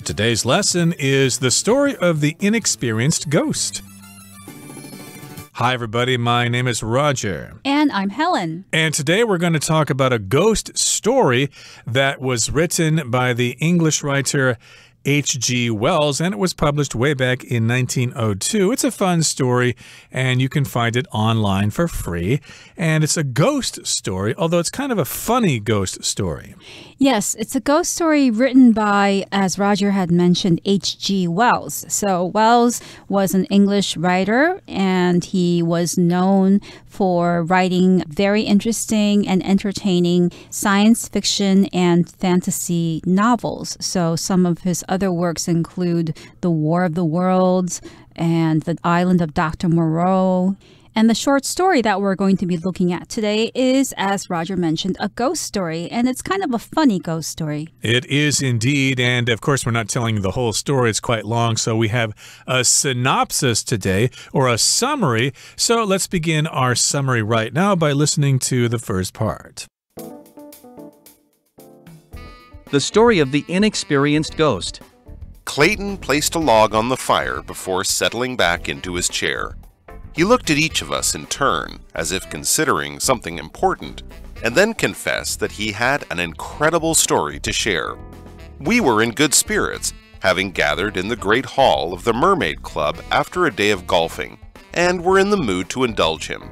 Today's lesson is the story of the inexperienced ghost. Hi, everybody. My name is Roger. And I'm Helen. And today we're going to talk about a ghost story that was written by the English writer H.G. Wells, and it was published way back in 1902. It's a fun story, and you can find it online for free. And it's a ghost story, although it's kind of a funny ghost story. Yes, it's a ghost story written by, as Roger had mentioned, H.G. Wells. So Wells was an English writer, and he was known for writing very interesting and entertaining science fiction and fantasy novels. So some of his other works include The War of the Worlds and The Island of Dr. Moreau. And the short story that we're going to be looking at today is, as Roger mentioned, a ghost story. And it's kind of a funny ghost story. It is indeed. And of course, we're not telling the whole story. It's quite long. So we have a synopsis today, or a summary. So let's begin our summary right now by listening to the first part. The story of the inexperienced ghost. Clayton placed a log on the fire before settling back into his chair. He looked at each of us in turn, as if considering something important, and then confessed that he had an incredible story to share. We were in good spirits, having gathered in the great hall of the Mermaid Club after a day of golfing, and were in the mood to indulge him.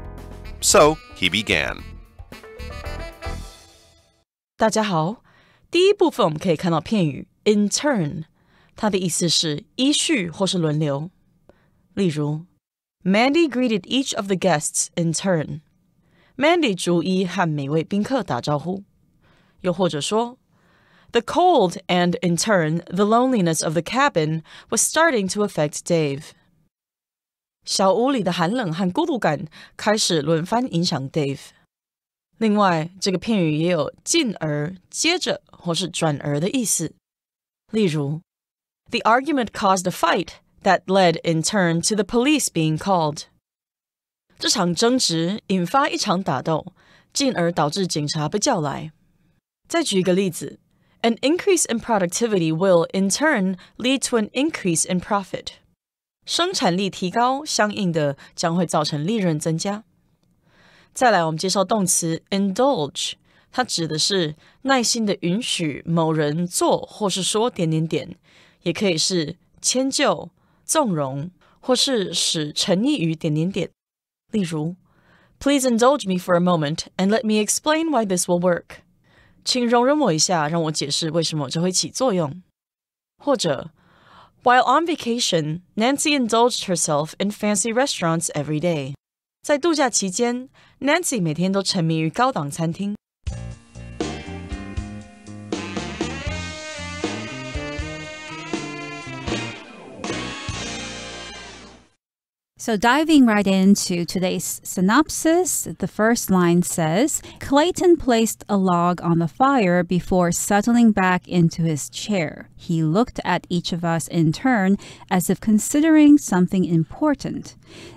So he began. 大家好，第一部分我们可以看到片语 in turn， 它的意思是依序或是轮流。例如Mandy greeted each of the guests in turn. Mandy 逐一和每位宾客打招呼。又或者说 The cold and, in turn, the loneliness of the cabin was starting to affect Dave. 小屋里的寒冷和孤独感开始轮番影响 Dave. 另外，这个片语也有进而、接着或是转而的意思。例如 The argument caused a fight.That led in turn to the police being called. 这场争执引发一场打斗，进而导致警察被叫来。再举一个例子 An increase in productivity will, in turn, lead to an increase in profit. 生产力提高，相应的将会造成利润增加。再来，我们介绍动词 indulge， 它指的是耐心的允许某人做或是说点点点，也可以是迁就纵容，或是使沉溺于点点点。例如 Please indulge me for a moment and let me explain why this will work. 请容忍我一下，让我解释为什么这会起作用。或者 While on vacation, Nancy indulged herself in fancy restaurants every day. 在度假期间 Nancy 每天都沉迷于高档餐厅。So diving right into today's synopsis, the first line says, Clayton placed a log on the fire before settling back into his chair. He looked at each of us in turn as if considering something important,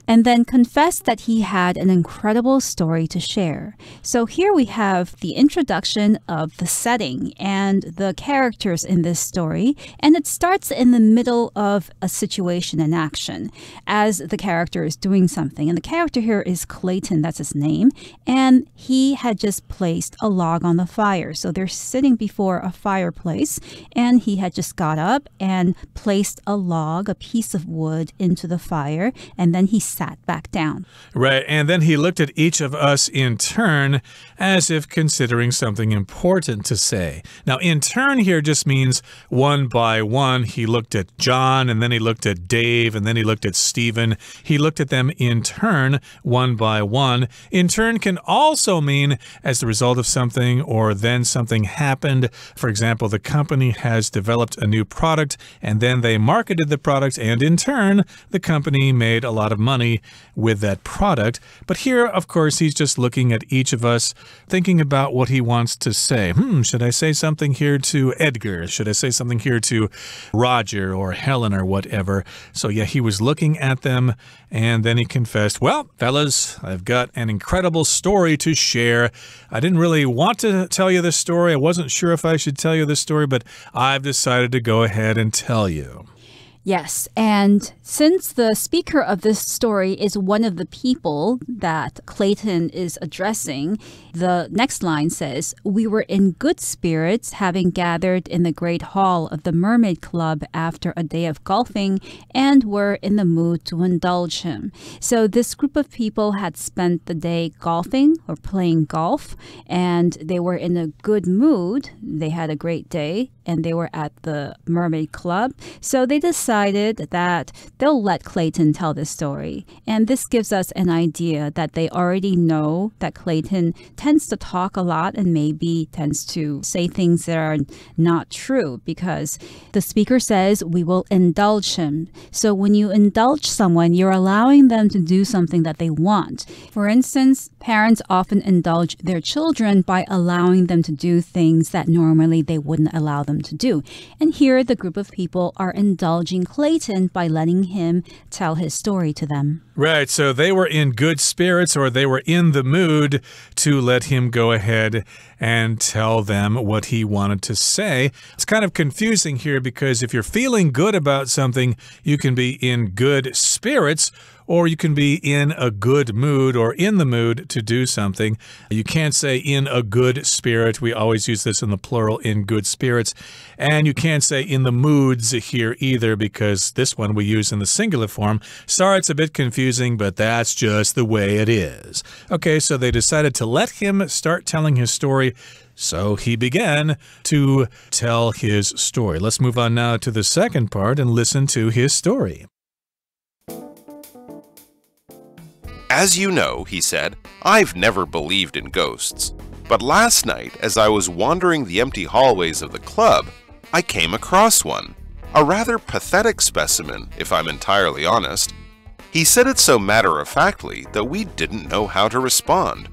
and then confessed that he had an incredible story to share. So here we have the introduction of the setting and the characters in this story, and it starts in the middle of a situation in action as the character is doing something. And the character here is Clayton, that's his name, and he had just placed a log on the fire. So they're sitting before a fireplace, and he had just got up and placed a log, a piece of wood, into the fire, and then he sat back down. Right, and then he looked at each of us in turn as if considering something important to say. Now, in turn here just means one by one. He looked at John, and then he looked at Dave, and then he looked at Stephen. He looked at them in turn, one by one. In turn can also mean as the result of something or then something happened. For example, the company has developed a new product, and then they marketed the product, and in turn, the company made a lot of money with that product. But here, of course, he's just looking at each of us, thinking about what he wants to say. Should I say something here to Edgar? Should I say something here to Roger or Helen or whatever? So yeah, he was looking at them And then he confessed, well, fellas, I've got an incredible story to share. I didn't really want to tell you this story. I wasn't sure if I should tell you this story, but I've decided to go ahead and tell you. Yes, and since the speaker of this story is one of the people that Clayton is addressing, the next line says, "We were in good spirits, having gathered in the great hall of the Mermaid Club after a day of golfing, and were in the mood to indulge him." So this group of people had spent the day golfing or playing golf, and they were in a good mood. They had a great day, and they were at the Mermaid Club. So they decided that they'll let Clayton tell this story. And this gives us an idea that they already know that Clayton tends to talk a lot and maybe tends to say things that are not true, because the speaker says we will indulge him. So when you indulge someone, you're allowing them to do something that they want. For instance, parents often indulge their children by allowing them to do things that normally they wouldn't allow them to do. And here the group of people are indulging Clayton by letting him tell his story to them. Right, so they were in good spirits, or they were in the mood to let him go ahead and tell them what he wanted to say. It's kind of confusing here because if you're feeling good about something, you can be in good spirits, or you can be in a good mood or in the mood to do something. You can't say in a good spirit. We always use this in the plural, in good spirits. And you can't say in the moods here either, because this one we use in the singular form. Sorry, it's a bit confusing, but that's just the way it is. Okay, so they decided to let him start telling his story. So he began to tell his story. Let's move on now to the second part and listen to his story. As you know, he said, I've never believed in ghosts. But last night, as I was wandering the empty hallways of the club, I came across one. A rather pathetic specimen, if I'm entirely honest. He said it so matter-of-factly that we didn't know how to respond.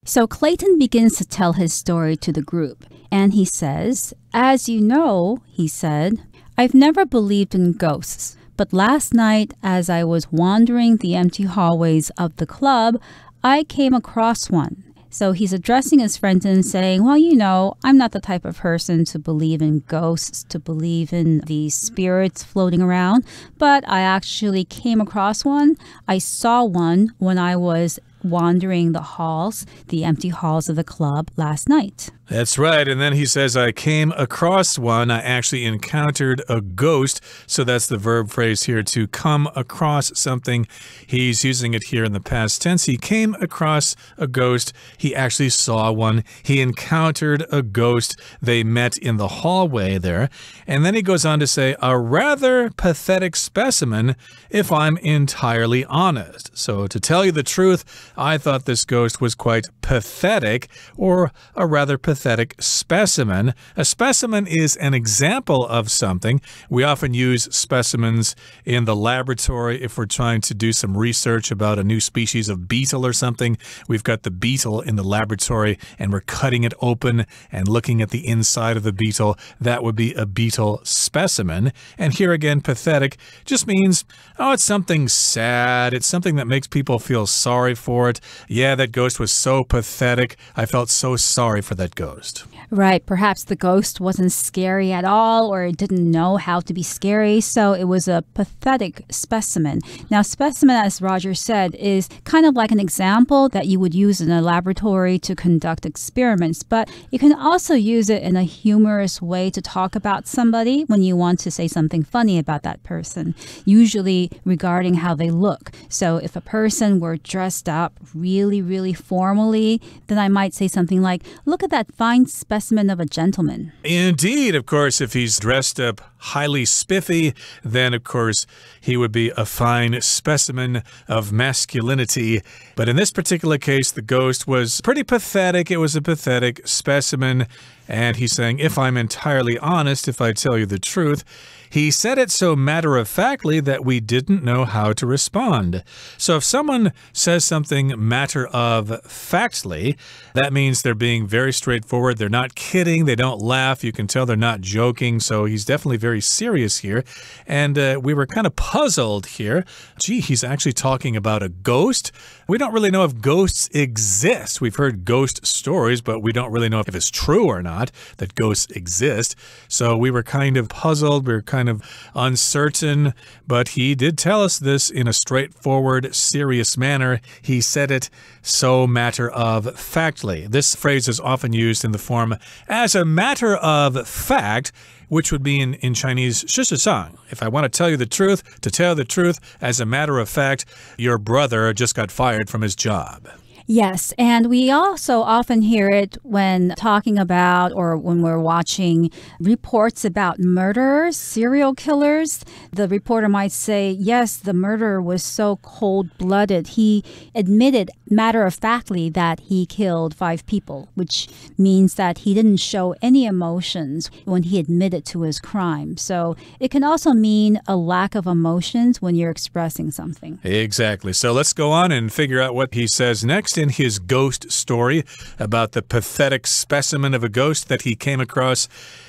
So Clayton begins to tell his story to the group, and he says, "As you know," he said, "I've never believed in ghosts. But last night, as I was wandering the empty hallways of the club, I came across one." So he's addressing his friends and saying, well, you know, I'm not the type of person to believe in ghosts, to believe in these spirits floating around, but I actually came across one. I saw one when I was wandering the halls, the empty halls of the club last night. That's right. And then he says, I came across one. I actually encountered a ghost. So that's the verb phrase here, to come across something. He's using it here in the past tense. He came across a ghost. He actually saw one. He encountered a ghost. They met in the hallway there. And then he goes on to say, a rather pathetic specimen, if I'm entirely honest. So to tell you the truth, I thought this ghost was quite pathetic, or a rather pathetic specimen. A specimen is an example of something. We often use specimens in the laboratory if we're trying to do some research about a new species of beetle or something. We've got the beetle in the laboratory and we're cutting it open and looking at the inside of the beetle. That would be a beetle specimen. And here again, pathetic just means, oh, it's something sad. It's something that makes people feel sorry for it. Yeah, that ghost was so pathetic. I felt so sorry for that ghost. Right. Perhaps the ghost wasn't scary at all, or it didn't know how to be scary, so it was a pathetic specimen. Now, specimen, as Roger said, is kind of like an example that you would use in a laboratory to conduct experiments, but you can also use it in a humorous way to talk about somebody when you want to say something funny about that person, usually regarding how they look. So if a person were dressed up really, really formally, then I might say something like, look at that fine specimen of a gentleman. Indeed, of course, if he's dressed up highly spiffy, then of course he would be a fine specimen of masculinity. But in this particular case, the ghost was pretty pathetic. It was a pathetic specimen. And he's saying, if I'm entirely honest, if I tell you the truth, he said it so matter-of-factly that we didn't know how to respond. So if someone says something matter-of-factly, that means they're being very straightforward. They're not kidding. They don't laugh. You can tell they're not joking. So he's definitely very serious here. And we were kind of puzzled here. Gee, he's actually talking about a ghost. We don't really know if ghosts exist. We've heard ghost stories, but we don't really know if it's true or not that ghosts exist. So we were kind of puzzled. We were kind of uncertain, but he did tell us this in a straightforward, serious manner. He said it so matter-of-factly. This phrase is often used in the form as a matter of fact, which would be in Chinese, 事实上. If I want to tell you the truth, to tell the truth, as a matter of fact, your brother just got fired from his job. Yes, and we also often hear it when talking about or when we're watching reports about murderers, serial killers. The reporter might say, yes, the murderer was so cold-blooded. He admitted matter-of-factly that he killed 5 people, which means that he didn't show any emotions when he admitted to his crime. So it can also mean a lack of emotions when you're expressing something. Exactly. So let's go on and figure out what he says next in his ghost story about the pathetic specimen of a ghost that he came across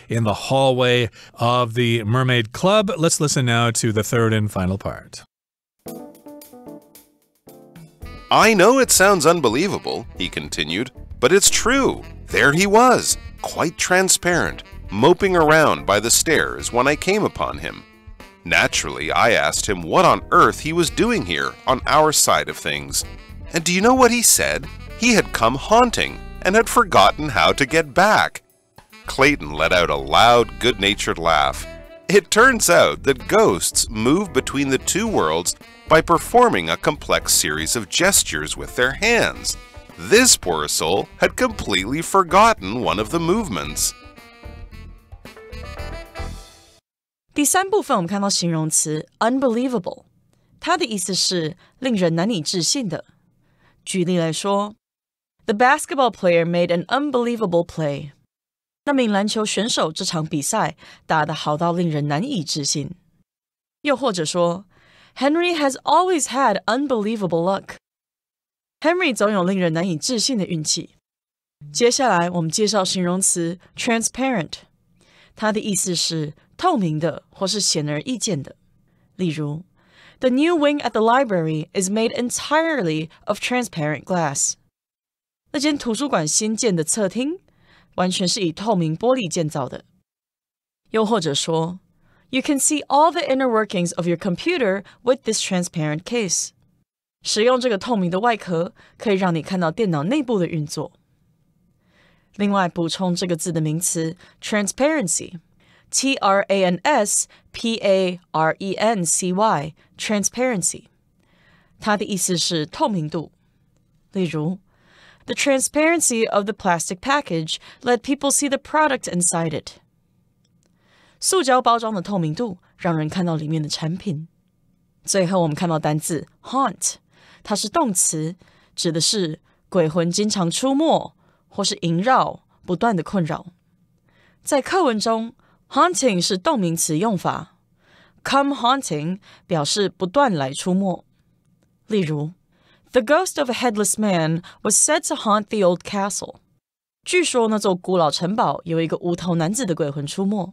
in the hallway of the Mermaid Club. Let's listen now to the third and final part. I know it sounds unbelievable, he continued, but it's true. There he was, quite transparent, moping around by the stairs when I came upon him. Naturally, I asked him what on earth he was doing here on our side of things. And do you know what he said? He had come haunting and had forgotten how to get back. Clayton let out a loud, good-natured laugh. It turns out that ghosts move between the two worlds by performing a complex series of gestures with their hands. This poor soul had completely forgotten one of the movements. 第3部分我们看到形容词 unbelievable， 它的意思是令人难以置信的。举例来说 The basketball player made an unbelievable play. 那名篮球选手这场比赛打得好到令人难以置信。又或者说 Henry has always had unbelievable luck. Henry 总有令人难以置信的运气。接下来我们介绍形容词 transparent， 它的意思是透明的或是显而易见的。例如The new wing at the library is made entirely of transparent glass. 那间图书馆新建的侧厅完全是以透明玻璃建造的。又或者说 You can see all the inner workings of your computer with this transparent case. 使用这个透明的外壳可以让你看到电脑内部的运作。另外补充这个字的名词 transparency。T-R-A-N-S-P-A-R-E-N-C-Y, transparency. 它的意思是透明度。例如 The transparency of the plastic package let people see the product inside it. 塑胶包装的透明度让人看到里面的产品。最后我们看到单字 haunt， 它是动词，指的是鬼魂经常出没或是萦绕，不断的困扰。在课文中Haunting 是动名词用法 ，come haunting 表示不断来出没。例如 The ghost of a headless man was said to haunt the old castle. 据说那座古老城堡有一个无头男子的鬼魂出没。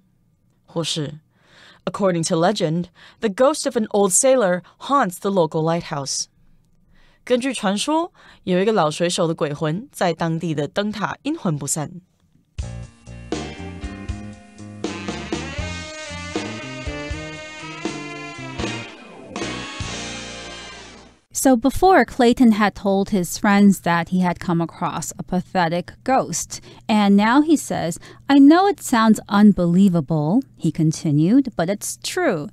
或是 According to legend, the ghost of an old sailor haunts the local lighthouse. 根据传说，有一个老水手的鬼魂在当地的灯塔阴魂不散。So before, Clayton had told his friends that he had come across a pathetic ghost. And now he says, I know it sounds unbelievable, he continued, but it's true.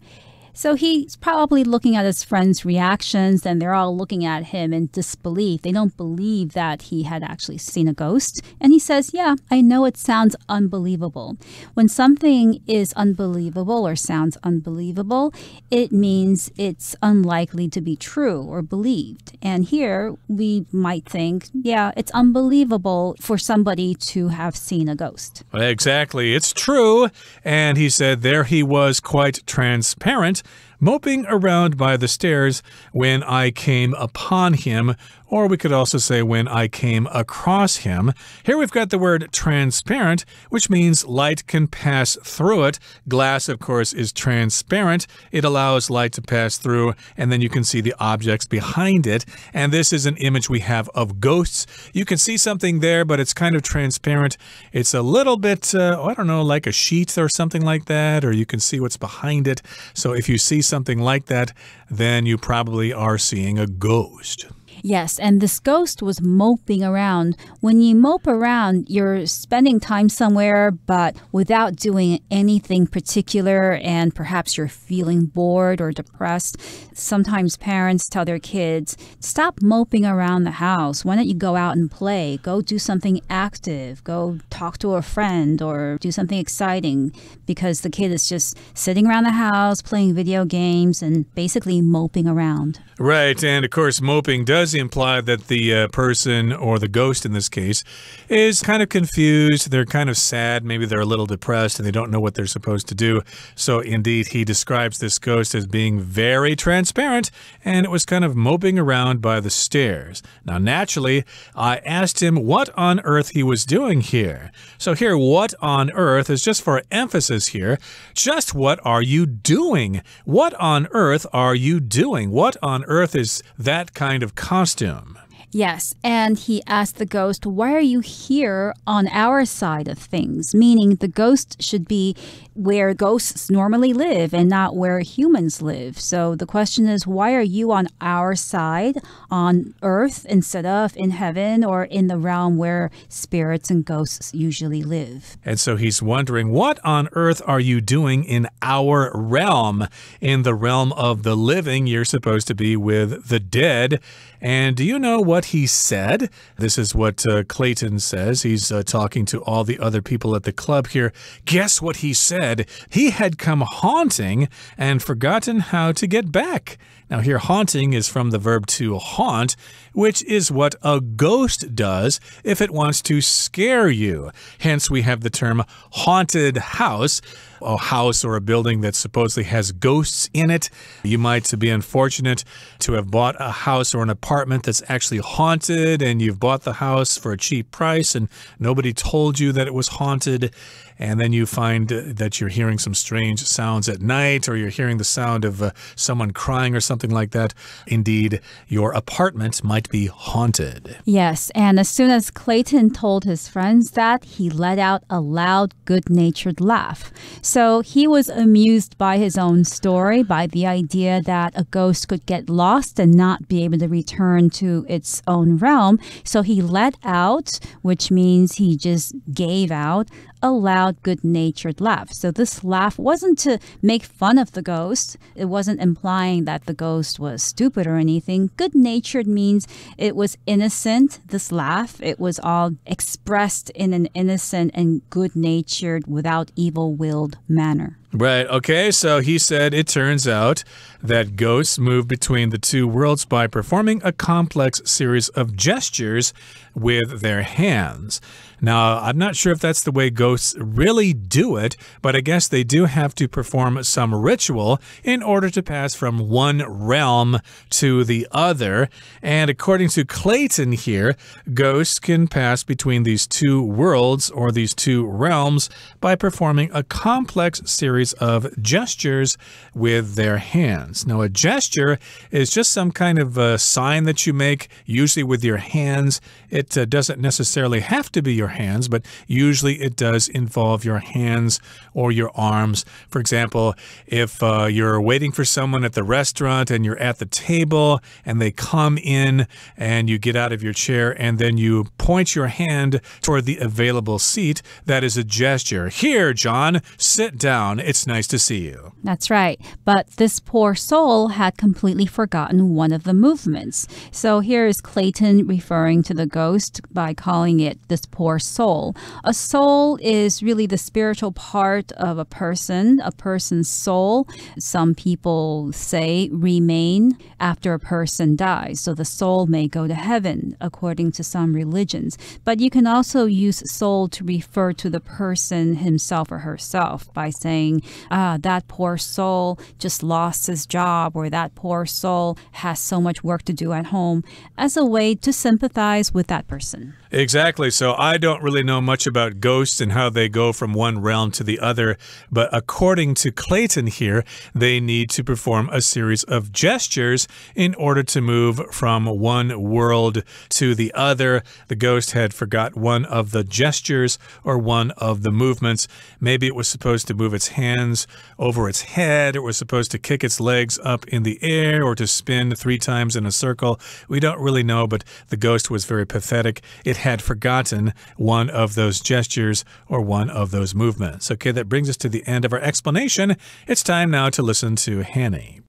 So he's probably looking at his friends' reactions, and they're all looking at him in disbelief. They don't believe that he had actually seen a ghost. And he says, yeah, I know it sounds unbelievable. When something is unbelievable or sounds unbelievable, it means it's unlikely to be true or believed. And here we might think, yeah, it's unbelievable for somebody to have seen a ghost. Exactly. It's true. And he said there he was quite transparent, moping around by the stairs when I came upon him, or we could also say when I came across him. Here we've got the word transparent, which means light can pass through it. Glass, of course, is transparent. It allows light to pass through, and then you can see the objects behind it. And this is an image we have of ghosts. You can see something there, but it's kind of transparent. It's a little bit, I don't know, like a sheet or something like that, or you can see what's behind it. So if you see something like that, then you probably are seeing a ghost. Yes, and this ghost was moping around. When you mope around, you're spending time somewhere, but without doing anything particular, and perhaps you're feeling bored or depressed. Sometimes parents tell their kids, stop moping around the house. Why don't you go out and play? Go do something active. Go talk to a friend or do something exciting, because the kid is just sitting around the house, playing video games, and basically moping around. Right, and of course, moping does imply that the person, or the ghost in this case, is kind of confused. They're kind of sad. Maybe they're a little depressed and they don't know what they're supposed to do. So indeed, he describes this ghost as being very transparent, and it was kind of moping around by the stairs. Now, naturally, I asked him what on earth he was doing here. So here, what on earth is just for emphasis here. Just what are you doing? What on earth are you doing? What on earth is that kind of costume? Yes, and he asked the ghost, why are you here on our side of things? Meaning the ghost should be where ghosts normally live and not where humans live. So the question is, why are you on our side on earth instead of in heaven or in the realm where spirits and ghosts usually live? And so he's wondering, what on earth are you doing in our realm? In the realm of the living, you're supposed to be with the dead. And do you know what he said? This is what Clayton says. He's talking to all the other people at the club here. Guess what he said? He had come haunting and forgotten how to get back. Now here, haunting is from the verb to haunt, which is what a ghost does if it wants to scare you. Hence, we have the term haunted house, a house or a building that supposedly has ghosts in it. You might be unfortunate to have bought a house or an apartment that's actually haunted, and you've bought the house for a cheap price and nobody told you that it was haunted. And then you find that you're hearing some strange sounds at night, or you're hearing the sound of someone crying or something like that. Indeed, your apartment might be haunted. Yes, and as soon as Clayton told his friends that, he let out a loud, good-natured laugh. So he was amused by his own story, by the idea that a ghost could get lost and not be able to return to its own realm. So he let out, which means he just gave out, a loud, good-natured laugh. So this laugh wasn't to make fun of the ghost. It wasn't implying that the ghost was stupid or anything. Good-natured means it was innocent, this laugh. It was all expressed in an innocent and good-natured, without evil-willed manner. Right, okay, so he said it turns out that ghosts move between the two worlds by performing a complex series of gestures with their hands. Now, I'm not sure if that's the way ghosts really do it, but I guess they do have to perform some ritual in order to pass from one realm to the other. And according to Clayton here, ghosts can pass between these two worlds or these two realms by performing a complex series of gestures with their hands. Now, a gesture is just some kind of a sign that you make, usually with your hands. It doesn't necessarily have to be your your hands, but usually it does involve your hands or your arms. For example, if you're waiting for someone at the restaurant and you're at the table and they come in and you get out of your chair and then you point your hand toward the available seat, that is a gesture. Here, John, sit down. It's nice to see you. That's right. But this poor soul had completely forgotten one of the movements. So here is Clayton referring to the ghost by calling it this poor soul. A soul is really the spiritual part of a person's soul. Some people say remain after a person dies. So the soul may go to heaven according to some religions. But you can also use soul to refer to the person himself or herself by saying, that poor soul just lost his job, or that poor soul has so much work to do at home, as a way to sympathize with that person. Exactly. So I don't really know much about ghosts and how they go from one realm to the other, but according to Clayton here, they need to perform a series of gestures in order to move from one world to the other. The ghost had forgot one of the gestures or one of the movements. Maybe it was supposed to move its hands over its head, it was supposed to kick its legs up in the air, or to spin 3 times in a circle. We don't really know, but the ghost was very pathetic. It had forgotten one of those gestures or one of those movements. Okay, that brings us to the end of our explanation. It's time now to listen to Hanny.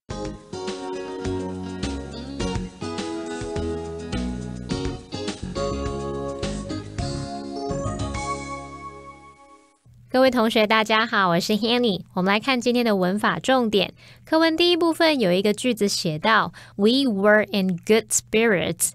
各位同学大家好，我是 Hanny。 我们来看今天的文法重点。课文第一部分有一个句子写到 We were in good spirits...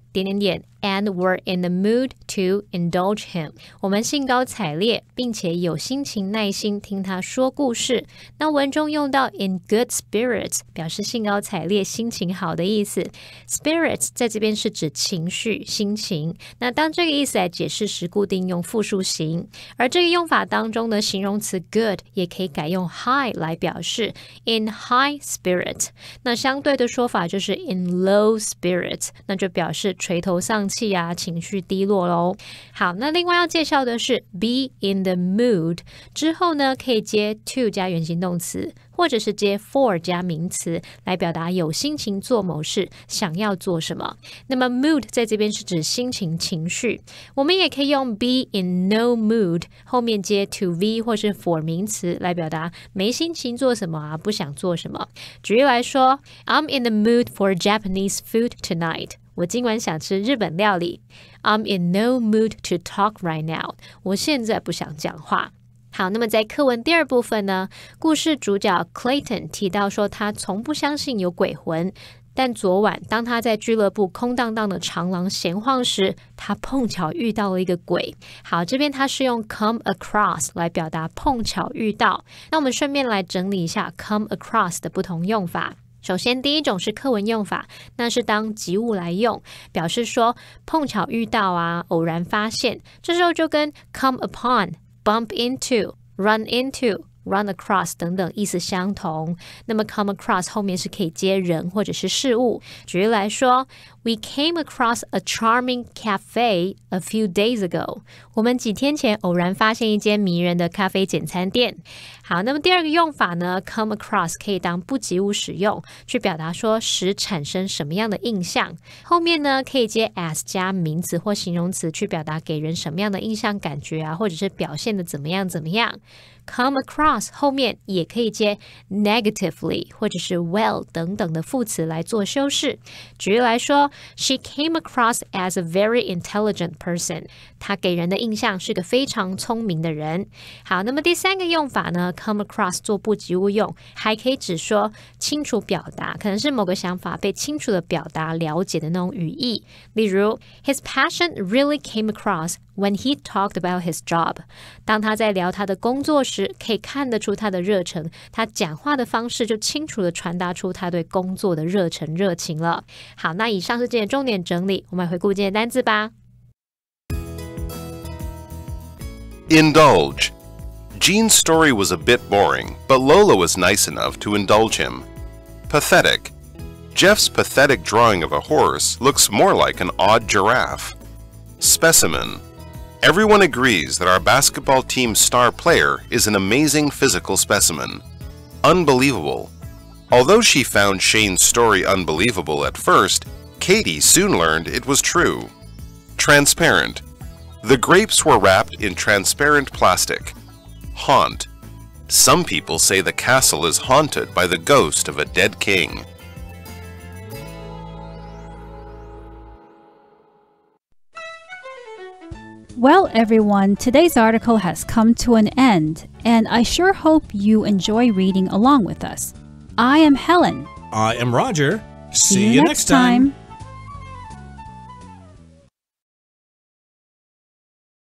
and were in the mood to indulge him. 我们兴高采烈，并且有心情耐心听他说故事。那文中用到 in good spirits 表示兴高采烈，心情好的意思。Spirits 在这边是指情绪、心情。那当这个意思来解释时，固定用复数形。而这个用法当中的形容词 good 也可以改用 high 来表示 in high spirit。那相对的说法就是 in low spirit， 那就表示垂头丧气啊，情绪低落咯。好，那另外要介绍的是 be in the mood 之后呢，可以接 to 加原形动词，或者是接 for 加名词，来表达有心情做某事，想要做什么。那么 mood 在这边是指心情、情绪。我们也可以用 be in no mood 后面接 to be 或是 for 名词，来表达没心情做什么啊，不想做什么。举例来说 I'm in the mood for Japanese food tonight。我今晚想吃日本料理。 I'm in no mood to talk right now. 我现在不想讲话。好，那么在课文第二部分呢，故事主角 Clayton 提到说他从不相信有鬼魂，但昨晚当他在俱乐部空荡荡的长廊闲晃时，他碰巧遇到了一个鬼。好，这边他是用 come across 来表达碰巧遇到。那我们顺便来整理一下 come across 的不同用法。首先第一种是课文用法，那是当及物来用，表示说碰巧遇到啊，偶然发现，这时候就跟 come upon、bump into、run into、run across 等等意思相同。那么 come across 后面是可以接人或者是事物。举例来说 We came across a charming cafe a few days ago. 我们几天前偶然发现一间迷人的咖啡简餐店。好，那么第二个用法呢 come across 可以当不及物使用，去表达说使产生什么样的印象。后面呢可以接 as 加名词或形容词，去表达给人什么样的印象感觉啊，或者是表现的怎么样。Come across 后面也可以接 negatively 或者是 well 等等的副词来做修饰。举例来说 She came across as a very intelligent person. 她给人的印象是个非常聪明的人。好，那么第三个用法呢 come across 做不及物用，还可以指说清楚表达，可能是某个想法被清楚的表达了解的那种语义。例如 His passion really came across when he talked about his job. 当他在聊他的工作时，可以看得出他的热忱，他讲话的方式就清楚地传达出他对工作的热忱热情了。好，那以上是今天的重点整理，我们来回顾今天的单字吧。Indulge. Gene's story was a bit boring, but Lola was nice enough to indulge him. Pathetic. Jeff's pathetic drawing of a horse looks more like an odd giraffe. Specimen. Everyone agrees that our basketball team's star player is an amazing physical specimen. Unbelievable. Although she found Shane's story unbelievable at first, Katie soon learned it was true. Transparent. The grapes were wrapped in transparent plastic. Haunt. Some people say the castle is haunted by the ghost of a dead king. Well, everyone, today's article has come to an end, and I sure hope you enjoy reading along with us. I am Helen. I am Roger. See you next time.